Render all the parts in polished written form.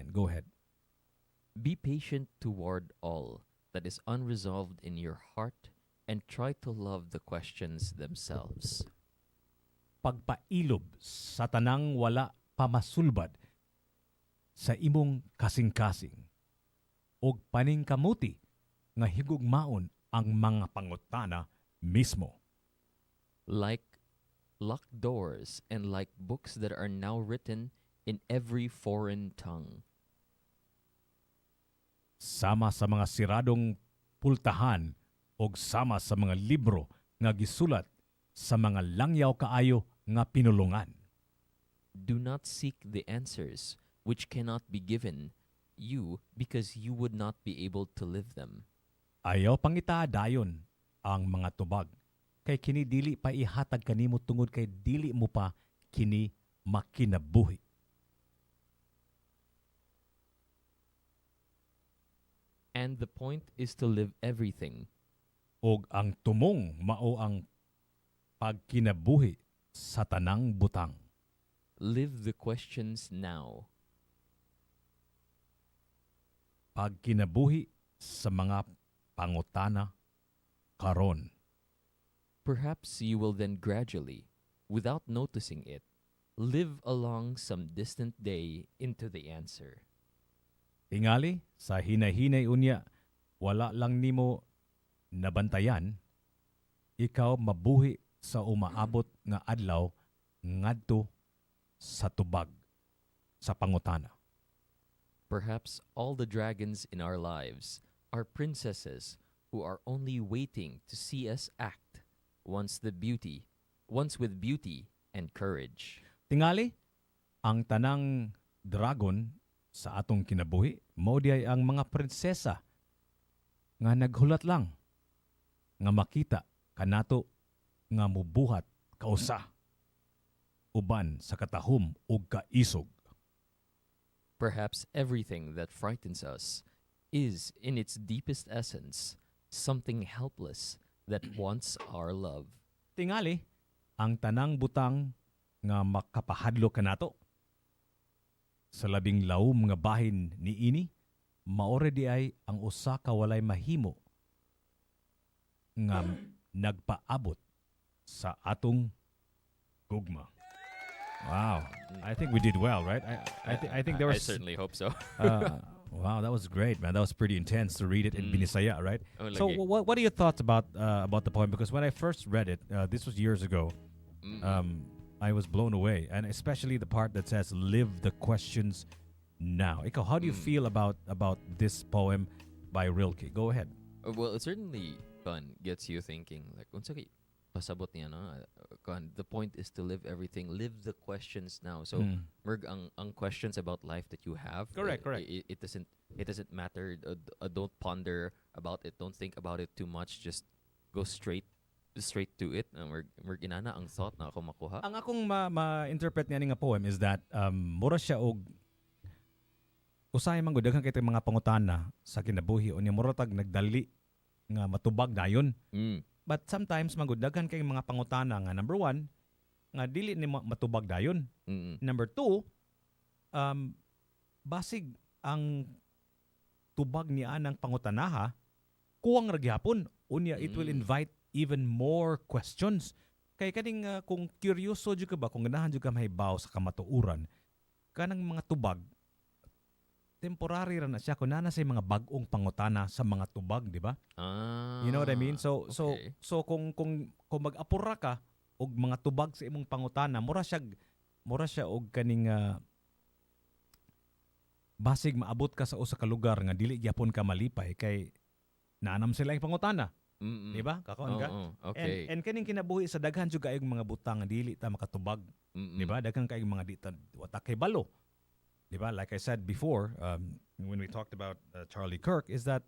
question. Go ahead. Be patient toward all that is unresolved in your heart and try to love the questions themselves. Pagpailob sa tanang wala pamasulbad sa imong kasing-kasing og paningkamuti nga higugmaon ang mga pangutana mismo. Like locked doors and like books that are now written in every foreign tongue. Sama sa mga siradong pultahan og sama sa mga libro nga gisulat sa mga langyaw kaayo nga pinulungan. Do not seek the answers which cannot be given you because you would not be able to live them. Ayaw pangita dayon ang mga tubag kay kini dili pa ihatag kanimo tungod kay dili mo pa kini makinabuhi. And the point is to live everything. Og ang tumong mao ang pagkinabuhi sa tanang butang. Live the questions now. Pagkinabuhi sa mga pangutana karon. Perhaps you will then gradually, without noticing it, live along some distant day into the answer. Tingali sa hinay-hinay unya wala lang nimo nabantayan, ikaw mabuhi sa umaabot nga adlaw ngadto sa tubag sa pangutana. Perhaps all the dragons in our lives are princesses who are only waiting to see us act once with beauty and courage. Tingali, ang tanang dragon sa atong kinabuhi, mao diay ang mga prinsesa nga naghulat lang nga makita kanato nga mubuhat kausa uban sa katahom ug kaisog. Perhaps everything that frightens us is, in its deepest essence, something helpless that wants our love. Tingali, ang tanang butang nga makapahadlo kanato sa labing lawom nga bahin ni ini, maore di ay ang usa ka walay mahimo nga nagpaabot sa atong gugma. Wow, I think we did well, right? I think there was. I certainly hope so. Wow, that was great, man. That was pretty intense to read it in Binisaya, right? Oh, So, lagi. what are your thoughts about the poem? Because when I first read it, this was years ago. I was blown away, and especially the part that says "Live the questions now." Ikaw, how do you feel about this poem by Rilke? Go ahead. Well, it certainly gets you thinking. Like, unsa kay pasabot niya no? The point is to live everything. Live the questions now. So, merg ang questions about life that you have. Correct. It doesn't matter. Don't ponder about it. Don't think about it too much. Just go straight to it. Merg inana ang thought na ako makuha. Ang akong ma-interpret niya nga poem is that mura siya og usahay man gud daghang kay mga pangutana sa kinabuhi unya mura tag nagdali nga matubag dayon. But sometimes magudaghan kay mga pangutana nga number one, nga dili ni matubag dayon. Number two, basig ang tubag ni anang pangutanaha, kuwang ra gyapon. Unya it will invite even more questions. Kay kaning kung kuryoso jud ka ba, kung ganahan jud ka mahibaw sa kamatuoran, kanang mga tubag temporary ra na siya kung nana say mga bag-ong pangutana sa mga tubag, di ba? You know what I mean? So okay. so kung mag-apura ka og mga tubag sa imong pangutana, mura siya og kaning basig maabot ka sa usa ka lugar nga dili gyapon ka malipay kay naanam sila yung pangutana. Di ba? Kakuan ka? Okay. And kaning kinabuhi sa daghan jud kaayong mga butang nga dili ta makatubag. Di ba? Daghan kaayong mga dita wata kay balo. Diba? Like I said before, when we talked about Charlie Kirk, is that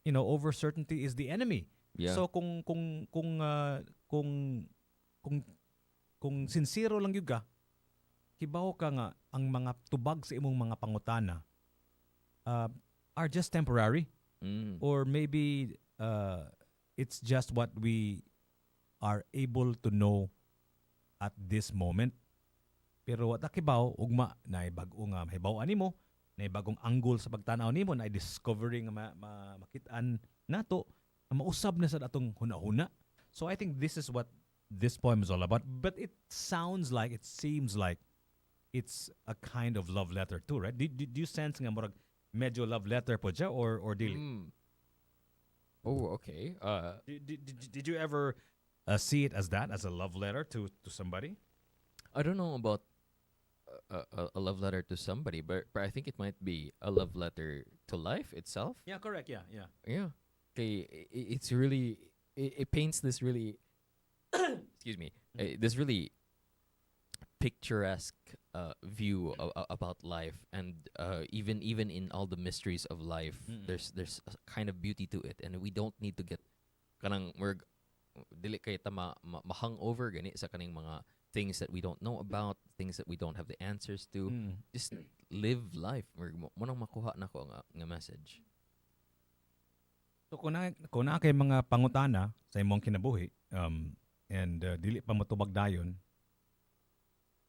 over certainty is the enemy. Yeah. So kung sincero lang gyud ka, hibaw ka nga ang mga tubag sa imong mga pangutana are just temporary, or maybe it's just what we are able to know at this moment. Pero wata kibaw ugma na bag-o nga mahibaw-an nimo na bagong angle sa pagtanaw nimo na discovering makitaan nato na mausab na sa atong hunahuna. So I think this is what this poem is all about. But it seems like it's a kind of love letter too, right? Do you sense nga murag medyo love letter po siya or dili? Oh, okay. Did you ever see it as that, as a love letter to somebody? I don't know about a love letter to somebody, but I think it might be a love letter to life itself. Yeah, correct. Yeah. Yeah. Okay, it's really it paints this really excuse me, this really picturesque view about life, and even in all the mysteries of life, there's a kind of beauty to it, and we don't need to get kanang dili kay ta ma-hangover gani sa kaning mga things that we don't know about, things that we don't have the answers to. Just live life. Mo nang makuha nako nga message. So kung na kay mga pangutana sa imong kinabuhi, and dili pa matubag dayon,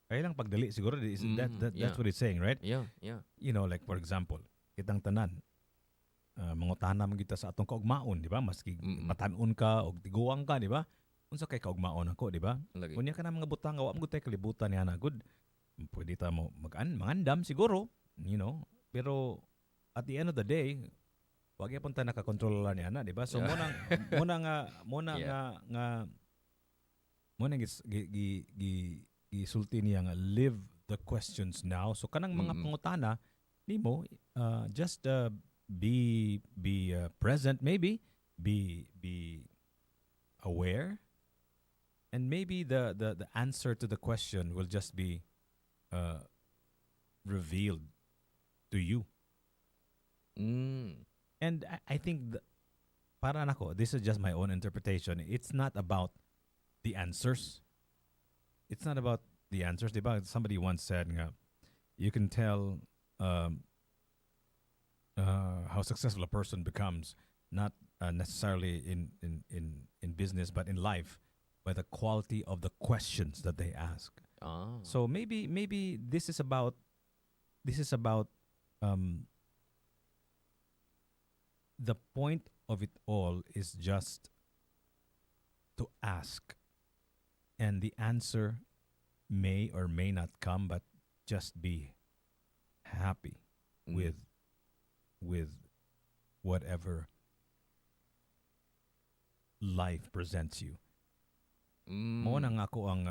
kaya lang pagdali siguro that's what it's saying, right? Yeah. You know, like for example, kitang tanan mangutana man kita sa atong kaugmaon, di ba? Maski matanon ka o tiguang ka, di ba? Unsa kay kaugmaon ako, di ba? Kunya ka na mga butang, wa mo gud tay kalibutan niya na good. Pwede ta mo mangandam siguro, you know. Pero at the end of the day, wag gyapon ta nakakontrol niya na, di ba? So muna gisulti niya nga live the questions now. So kanang mga pangutana nimo, just be present, maybe be aware, and maybe the answer to the question will just be revealed to you. And I think para nako, this is just my own interpretation. It's not about the answers. It's not about the answers. Diba? Somebody once said nga, you can tell how successful a person becomes, not necessarily in business, but in life, by the quality of the questions that they ask. So maybe this is about the point of it all is just to ask, and the answer may or may not come, but just be happy with whatever life presents you. Mo na nga ako ang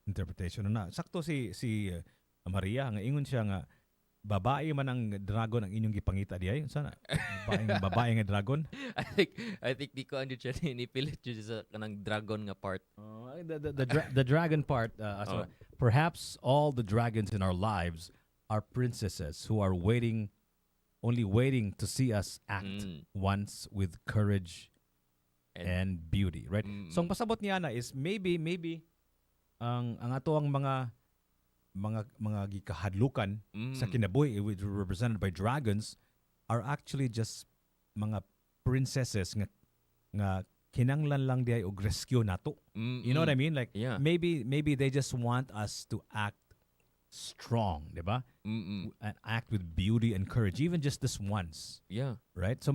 interpretation na sakto si Maria nga ingon siya nga babae man ang dragon ang inyong gipangita diay. Sana babae nga dragon. I think di ko siya nipilit siya sa kanang dragon nga part. The dragon part. So perhaps all the dragons in our lives are princesses who are only waiting to see us act once with courage and beauty, right? So ang pasabot niya na is maybe ang ato ang mga gikahadlukan sa kinabuhi, which are represented by dragons, are actually just mga princesses nga kinanglan lang diay og rescue nato. You know what I mean? Like maybe they just want us to act strong, diba? And act with beauty and courage, even just this once. Yeah. Right? So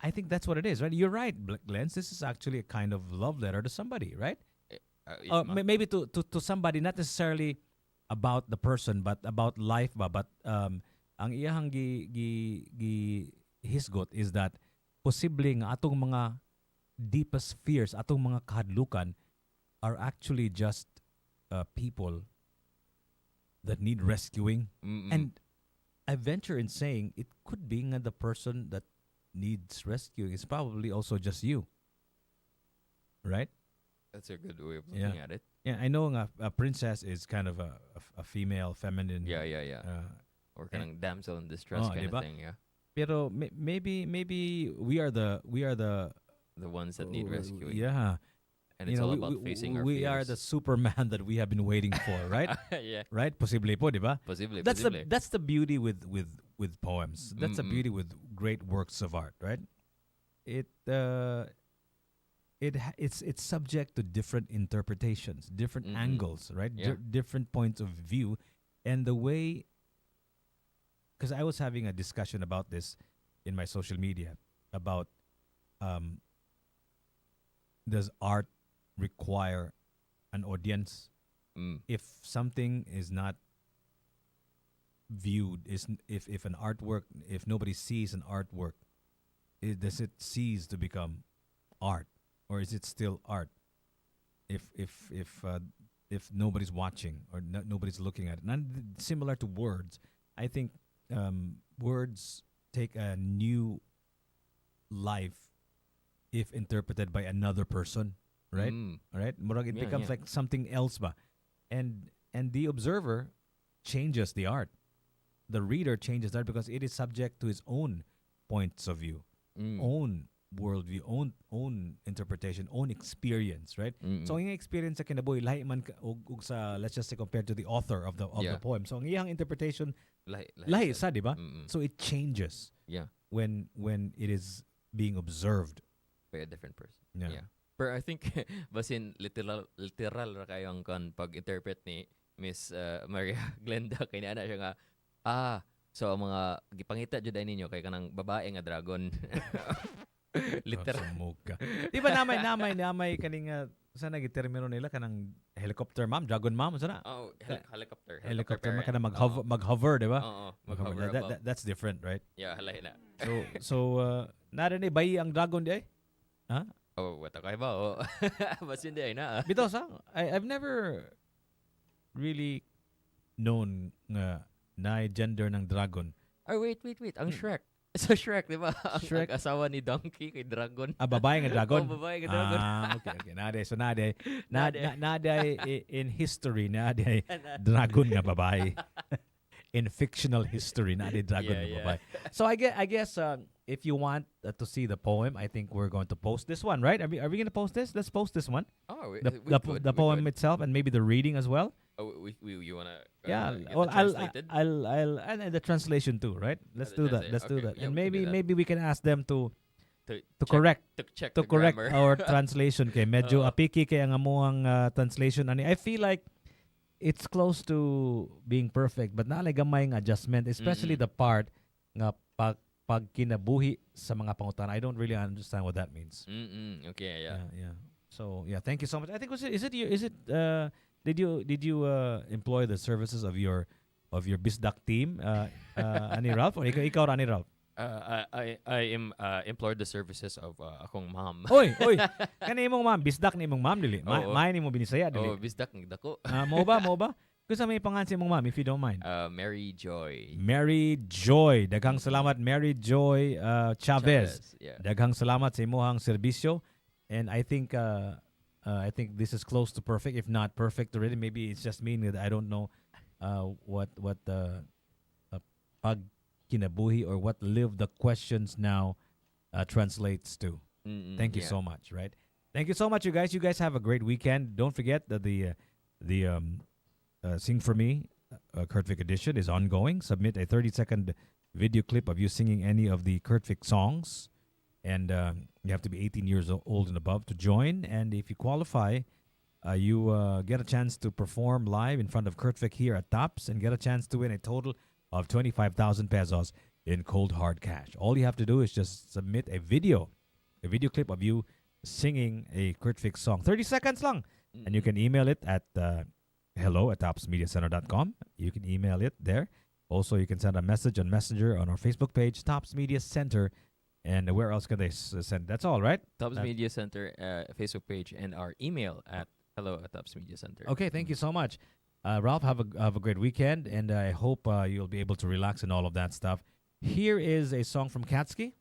I think that's what it is, right? You're right, Glenn. This is actually a kind of love letter to somebody, right? Maybe to somebody, not necessarily about the person, but about life ba. But ang iyahang hisgot is that posible nga atong mga deepest fears, atong mga kahadlukan are actually just people that need rescuing. And I venture in saying it could be nga the person that needs rescuing is probably also just you. Right? That's a good way of looking at it. Yeah, I know a princess is kind of a female, feminine. Yeah. Or kind of damsel in distress kind diba? of thing, yeah. Pero maybe we are the ones that need rescuing. Yeah. And it's all about facing our fears. We are the Superman that we have been waiting for, right? Yeah. Right? Posible po, di ba? Posible. That's the beauty with poems. That's the beauty with great works of art, right? It's subject to different interpretations, different angles, right? Different points of view, and the way because I was having a discussion about this in my social media about um, does art require an audience? If something is not viewed, if an artwork, if nobody sees an artwork, does it cease to become art, or is it still art? If nobody's watching or nobody's looking at it, similar to words, I think words take a new life if interpreted by another person, right? Right? Murag, it Yeah, becomes yeah. like something else ba. And the observer changes the art. The reader changes that because it is subject to his own points of view, own worldview, own interpretation, own experience, right? So ang iyang experience sa kinabuhi lahi man og sa, let's just say, compared to the author of the Yeah. poem. So ang iyang interpretation Lahi lahi sad. sa, di ba? Mm-mm. So it changes Yeah, when it is being observed. by a different person. Yeah. Yeah. Pero I think basin literal ra kayo ang kan pag-interpret ni Miss Maria Glenda kay ana siya nga so ang mga gipangita jud ay ninyo kay kanang babae nga dragon. Literal. Muga. Di ba namay kaning sana gitermino nila kanang helicopter mom, dragon mom, sana? Oh, helicopter. Helicopter man parent. kanang Oo. mag-hover, di ba? Oo, Mag-hover. mag-hover above. That's different, right? Yeah, halay na. So nara ni bayi ang dragon di ay? Ha? Oh, wata kay ba? Oh. Basin di ay na. Bitaw sa I've never really known nga na gender ng dragon. Oh, wait. Ang Shrek. Sa Shrek, di ba? Shrek? Ang asawa ni Donkey kay Dragon. Babae nga dragon. Oh, babae nga dragon. Okay. Nade. So nade Nade. in history nade dragon nga babae. In fictional history nade dragon nga babae. So I guess if you want to see the poem, I think we're going to post this one, right? Are we going to post this? Let's post this one. Oh, The poem itself and maybe the reading as well. Oh, you wanna? Yeah, get well, it I'll translated? and the translation too, right? Let's do that. Let's do Okay, that. yeah, And we can do that. maybe we can ask them to to correct check to the correct grammar. our translation kay medyo Oo. apiki kay ang amuang translation ani. I feel like it's close to being perfect but naay gamay nga adjustment, especially Mm-mm. the part nga pag kinabuhi sa mga pangutan. I don't really understand what that means. Okay, yeah. Yeah. So yeah, thank you so much. I think did you employ the services of your Bisdak team, ani Ralph, or ikaw ra ni Ralph? I employed the services of akong mom. Oy, kani imong ma'am, Bisdak ni imong ma'am dili. Oo. May nimo binisaya Oh, dili. bisdak ng dako. Mo ba? Kusa may pangalan si imong ma'am if you don't mind. Mary Joy Mary Joy. Daghang salamat Mary Joy Chavez. Yeah. Daghang salamat sa imong serbisyo. And I think this is close to perfect, if not perfect already. Maybe it's just me that I don't know what pag kinabuhi or what live the questions now translates to. Thank you so much, right? Thank you so much, you guys. You guys have a great weekend. Don't forget that the Sing For Me Kurt Vic edition is ongoing. Submit a 30-second video clip of you singing any of the Kurt Vic songs. And you have to be 18 years old and above to join. And if you qualify, you get a chance to perform live in front of Kurt Vic here at Tops and get a chance to win a total of 25,000 pesos in cold hard cash. All you have to do is just submit a video clip of you singing a Kurt Vic song. 30 seconds lang. And you can email it at hello@topsmediacenter.com. You can email it there. Also, you can send a message on Messenger on our Facebook page, Tops Media Center. And where else can they send? That's all, right? Tops Media Center Facebook page and our email at hello@topsmediacenter. Okay, thank you so much. Ralph, have a great weekend, and I hope you'll be able to relax and all of that stuff. Here is a song from Katsuki.